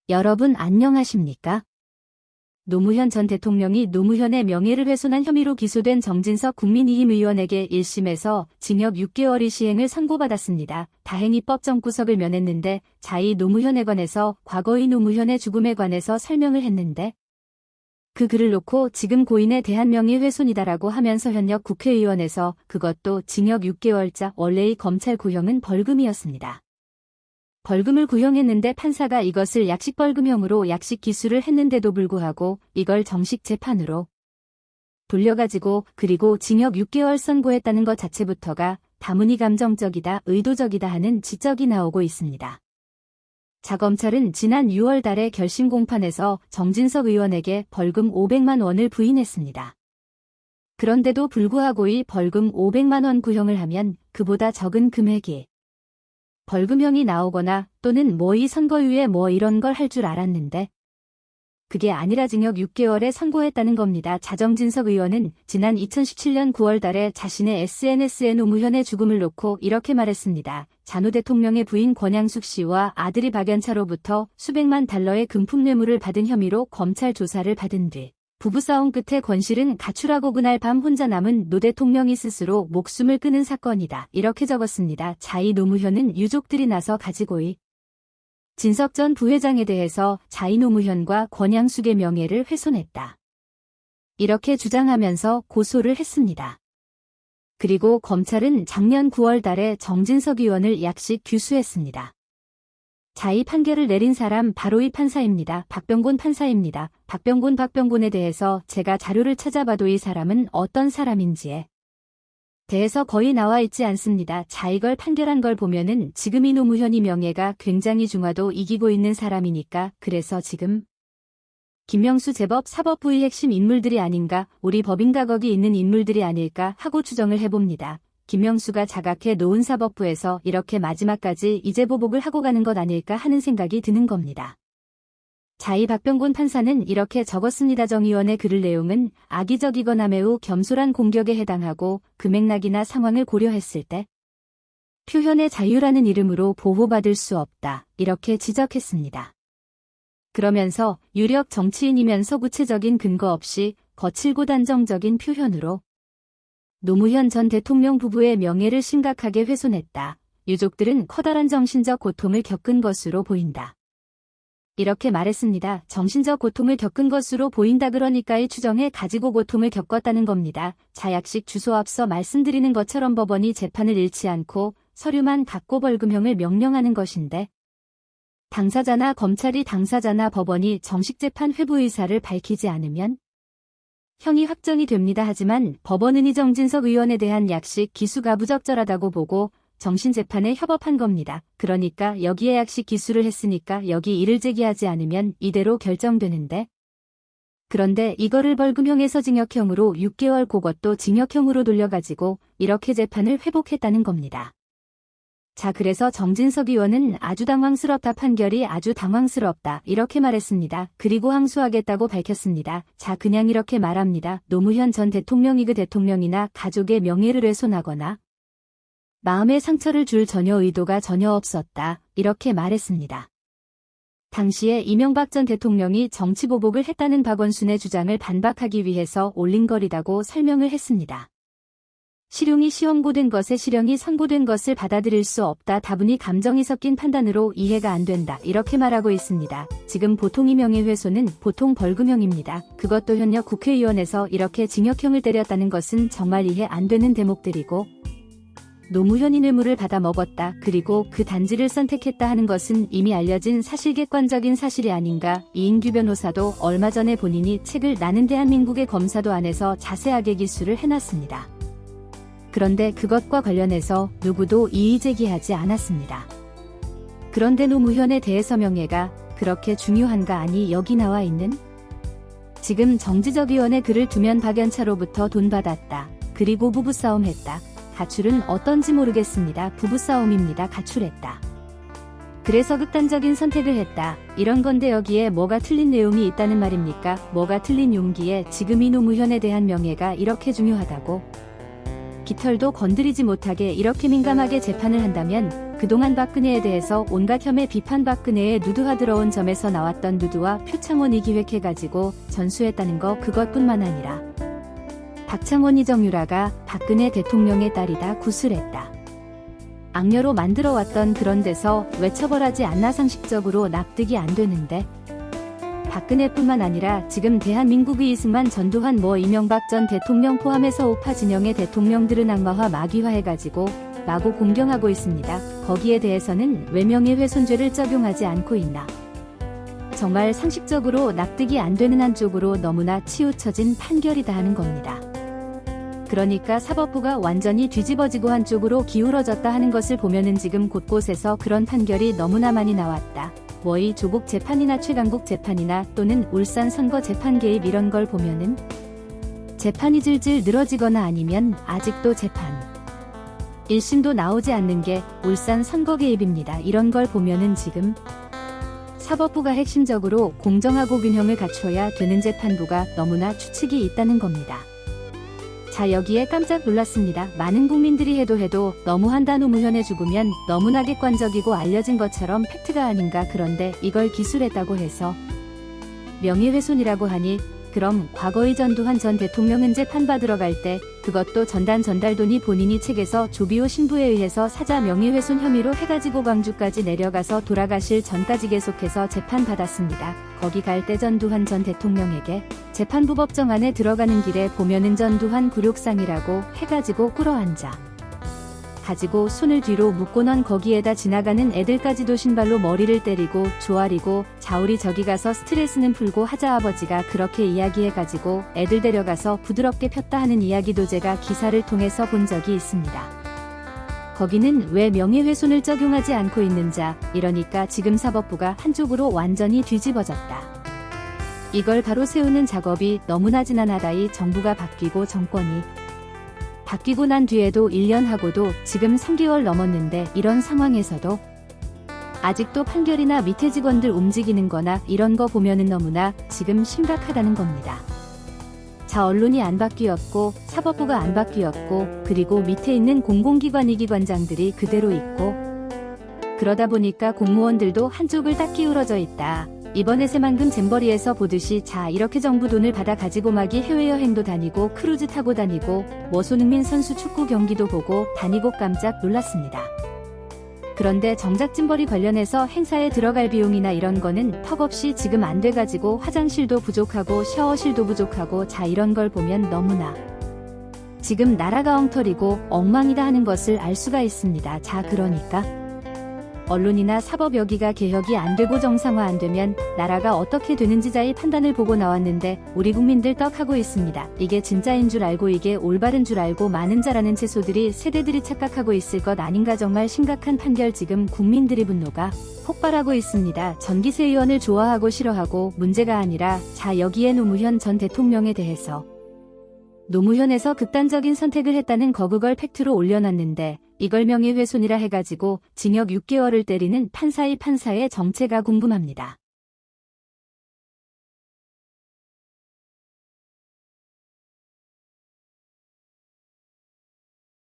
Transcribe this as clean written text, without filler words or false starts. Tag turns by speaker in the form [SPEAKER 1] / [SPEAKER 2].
[SPEAKER 1] 여러분 안녕하십니까? 노무현 전 대통령이 노무현의 명예를 훼손한 혐의로 기소된 정진석 국민의힘의원에게 1심에서 징역 6개월의 시행을 선고받았습니다. 다행히 법정구속을 면했는데 자이 노무현에 관해서 과거의 노무현의 죽음에 관해서 설명을 했는데 그 글을 놓고 지금 고인에 대한 명예훼손이다라고 하면서 현역 국회의원에서 그것도 징역 6개월자 원래의 검찰 구형은 벌금이었습니다. 벌금을 구형했는데 판사가 이것을 약식벌금형으로 약식 기수를 했는데도 불구하고 이걸 정식 재판으로 돌려가지고 그리고 징역 6개월 선고했다는 것 자체부터가 다문이 감정적이다, 의도적이다 하는 지적이 나오고 있습니다. 자, 검찰은 지난 6월 달에 결심 공판에서 정진석 의원에게 벌금 500만 원을 부인했습니다. 그런데도 불구하고 이 벌금 500만 원 구형을 하면 그보다 적은 금액이 벌금형이 나오거나 또는 이 선거유예 이런 걸 할 줄 알았는데 그게 아니라 징역 6개월에 선고했다는 겁니다. 정진석 의원은 지난 2017년 9월 달에 자신의 SNS에 노무현의 죽음을 놓고 이렇게 말했습니다. 노 대통령의 부인 권양숙 씨와 아들이 박연차로부터 수백만 달러의 금품 뇌물을 받은 혐의로 검찰 조사를 받은 뒤 부부싸움 끝에 권 씨는 가출하고 그날 밤 혼자 남은 노 대통령이 스스로 목숨을 끊은 사건이다. 이렇게 적었습니다. 자이 노무현은 유족들이 나서 가지고 진석 전 부회장에 대해서 자이 노무현과 권양숙의 명예를 훼손했다. 이렇게 주장하면서 고소를 했습니다. 그리고 검찰은 작년 9월 달에 정진석 의원을 약식 규수했습니다. 자이 판결을 내린 사람 바로 이 판사입니다. 박병곤 판사입니다. 박병곤에 대해서 제가 자료를 찾아봐도 이 사람은 어떤 사람인지에 대해서 거의 나와 있지 않습니다. 이걸 판결한 걸 보면은 지금 이 노무현이 명예가 굉장히 중하도 이기고 있는 사람이니까 그래서 지금 김명수 제법 사법부의 핵심 인물들이 아닌가, 우리 법인가 거기 있는 인물들이 아닐까 하고 추정을 해봅니다. 김명수가 자각해 놓은 사법부에서 이렇게 마지막까지 이제 보복을 하고 가는 것 아닐까 하는 생각이 드는 겁니다. 자이 박병곤 판사는 이렇게 적었습니다. 정 의원의 글 내용은 악의적이거나 매우 겸손한 공격에 해당하고 그 맥락이나 상황을 고려했을 때 표현의 자유라는 이름으로 보호받을 수 없다. 이렇게 지적했습니다. 그러면서 유력 정치인이면서 구체적인 근거 없이 거칠고 단정적인 표현으로 노무현 전 대통령 부부의 명예를 심각하게 훼손했다. 유족들은 커다란 정신적 고통을 겪은 것으로 보인다. 이렇게 말했습니다. 정신적 고통을 겪은 것으로 보인다. 그러니까 이 추정에 가지고 고통을 겪었다는 겁니다. 약식 주소 앞서 말씀드리는 것처럼 법원이 재판을 잃지 않고 서류만 갖고 벌금형을 명령하는 것인데 당사자나 검찰이 당사자나 법원이 정식 재판 회부 의사를 밝히지 않으면 형이 확정이 됩니다. 하지만 법원은 이 정진석 의원에 대한 약식 기수가 부적절하다고 보고 정신재판에 협업한 겁니다. 그러니까 여기에 약식 기수를 했으니까 여기 이를 제기하지 않으면 이대로 결정되는데 그런데 이거를 벌금형에서 징역형으로 6개월 그것도 징역형으로 돌려가지고 이렇게 재판을 회복했다는 겁니다. 그래서 정진석 의원은 아주 당황스럽다. 판결이 아주 당황스럽다. 이렇게 말했습니다. 그리고 항소하겠다고 밝혔습니다. 그냥 이렇게 말합니다. 노무현 전 대통령이 그 대통령이나 가족의 명예를 훼손하거나 마음의 상처를 줄 전혀 의도가 전혀 없었다. 이렇게 말했습니다. 당시에 이명박 전 대통령이 정치보복을 했다는 박원순의 주장을 반박하기 위해서 올린 거리다고 설명을 했습니다. 실형이 시험고된 것에 실형이 선고된 것을 받아들일 수 없다. 다분히 감정이 섞인 판단으로 이해가 안 된다. 이렇게 말하고 있습니다. 지금 보통의 명예훼손은 보통 벌금형입니다. 그것도 현역 국회의원에서 이렇게 징역형을 때렸다는 것은 정말 이해 안 되는 대목들이고 노무현이 뇌물을 받아 먹었다. 그리고 그 단지를 선택했다 하는 것은 이미 알려진 사실 객관적인 사실이 아닌가. 이인규 변호사도 얼마 전에 본인이 책을 나는 대한민국의 검사도 안에서 자세하게 기술을 해놨습니다. 그런데 그것과 관련해서 누구도 이의 제기하지 않았습니다. 그런데 노무현에 대해서 명예가 그렇게 중요한가. 아니 여기 나와 있는 지금 정지적 의원의 글을 두면 박연차로부터 돈 받았다. 그리고 부부싸움 했다. 가출은 어떤지 모르겠습니다. 부부싸움입니다. 가출했다. 그래서 극단적인 선택을 했다. 이런 건데 여기에 뭐가 틀린 내용이 있다는 말입니까? 뭐가 틀린 용기에 지금 이 노무현에 대한 명예가 이렇게 중요하다고 깃털도 건드리지 못하게 이렇게 민감하게 재판을 한다면 그동안 박근혜에 대해서 온갖 혐의 비판 박근혜에 누드화 들어온 점에서 나왔던 누드와 표창원이 기획해가지고 전수했다는 거 그것뿐만 아니라 박창원 이정유라가 박근혜 대통령의 딸이다 구술했다. 악녀로 만들어왔던 그런 데서 왜 처벌하지 않나 상식적으로 납득이 안 되는데 박근혜뿐만 아니라 지금 대한민국의 이승만 전두환 이명박 전 대통령 포함해서 우파 진영의 대통령들은 악마화 마귀화해가지고 마구 공경하고 있습니다. 거기에 대해서는 왜 명예훼손죄를 적용하지 않고 있나. 정말 상식적으로 납득이 안 되는 한쪽으로 너무나 치우쳐진 판결이다 하는 겁니다. 그러니까 사법부가 완전히 뒤집어지고 한쪽으로 기울어졌다 하는 것을 보면은 지금 곳곳에서 그런 판결이 너무나 많이 나왔다. 이 조국 재판이나 최강국 재판이나 또는 울산 선거 재판 개입 이런 걸 보면은 재판이 질질 늘어지거나 아니면 아직도 재판 1심도 나오지 않는 게 울산 선거 개입입니다. 이런 걸 보면은 지금 사법부가 핵심적으로 공정하고 균형을 갖춰야 되는 재판부가 너무나 추측이 있다는 겁니다. 자, 여기에 깜짝 놀랐습니다. 많은 국민들이 해도 너무한다. 노무현의 죽으면 너무나 객관적이고 알려진 것처럼 팩트가 아닌가. 그런데 이걸 기술했다고 해서 명예훼손이라고 하니 그럼 과거의 전두환 전 대통령은 재판받으러 갈 때 그것도 전달 돈이 본인이 책에서 조비오 신부에 의해서 사자 명예훼손 혐의로 해가지고 광주까지 내려가서 돌아가실 전까지 계속해서 재판받았습니다. 거기 갈 때 전두환 전 대통령에게 재판부 법정 안에 들어가는 길에 보면은 전두환 굴욕상이라고 해가지고 꿇어앉아 가지고 손을 뒤로 묶고는 거기에다 지나가는 애들까지도 신발로 머리를 때리고 조아리고 자우리 저기 가서 스트레스는 풀고 하자. 아버지가 그렇게 이야기해가지고 애들 데려가서 부드럽게 폈다 하는 이야기도 제가 기사를 통해서 본 적이 있습니다. 거기는 왜 명예훼손을 적용하지 않고 있는자. 이러니까 지금 사법부가 한쪽으로 완전히 뒤집어졌다. 이걸 바로 세우는 작업이 너무나 지난하다이 정부가 바뀌고 정권이 바뀌고 난 뒤에도 1년 하고도 지금 3개월 넘었는데 이런 상황에서도 아직도 판결이나 밑에 직원들 움직이는 거나 이런 거 보면은 너무나 지금 심각하다는 겁니다. 자, 언론이 안 바뀌었고 사법부가 안 바뀌었고 그리고 밑에 있는 공공기관 이기관장들이 그대로 있고 그러다 보니까 공무원들도 한쪽을 딱 기울어져 있다. 이번에 새만금 잼버리에서 보듯이 자, 이렇게 정부 돈을 받아 가지고 막이 해외여행도 다니고 크루즈 타고 다니고 손흥민 선수 축구 경기도 보고 다니고 깜짝 놀랐습니다. 그런데 정작 잼버리 관련해서 행사에 들어갈 비용이나 이런 거는 턱없이 지금 안 돼가지고 화장실도 부족하고 샤워실도 부족하고 자, 이런 걸 보면 너무나 지금 나라가 엉터리고 엉망이다 하는 것을 알 수가 있습니다. 자, 그러니까 언론이나 사법 여기가 개혁이 안 되고 정상화 안 되면 나라가 어떻게 되는지 자의 판단을 보고 나왔는데 우리 국민들 떡하고 있습니다. 이게 진짜인 줄 알고 이게 올바른 줄 알고 많은 자라는 채소들이 세대들이 착각하고 있을 것 아닌가. 정말 심각한 판결. 지금 국민들의 분노가 폭발하고 있습니다. 전기세 의원을 좋아하고 싫어하고 문제가 아니라 자, 여기에 노무현 전 대통령에 대해서 노무현에서 극단적인 선택을 했다는 거 그걸 팩트로 올려놨는데 이걸 명예훼손이라 해가지고 징역 6개월을 때리는 판사의 정체가 궁금합니다.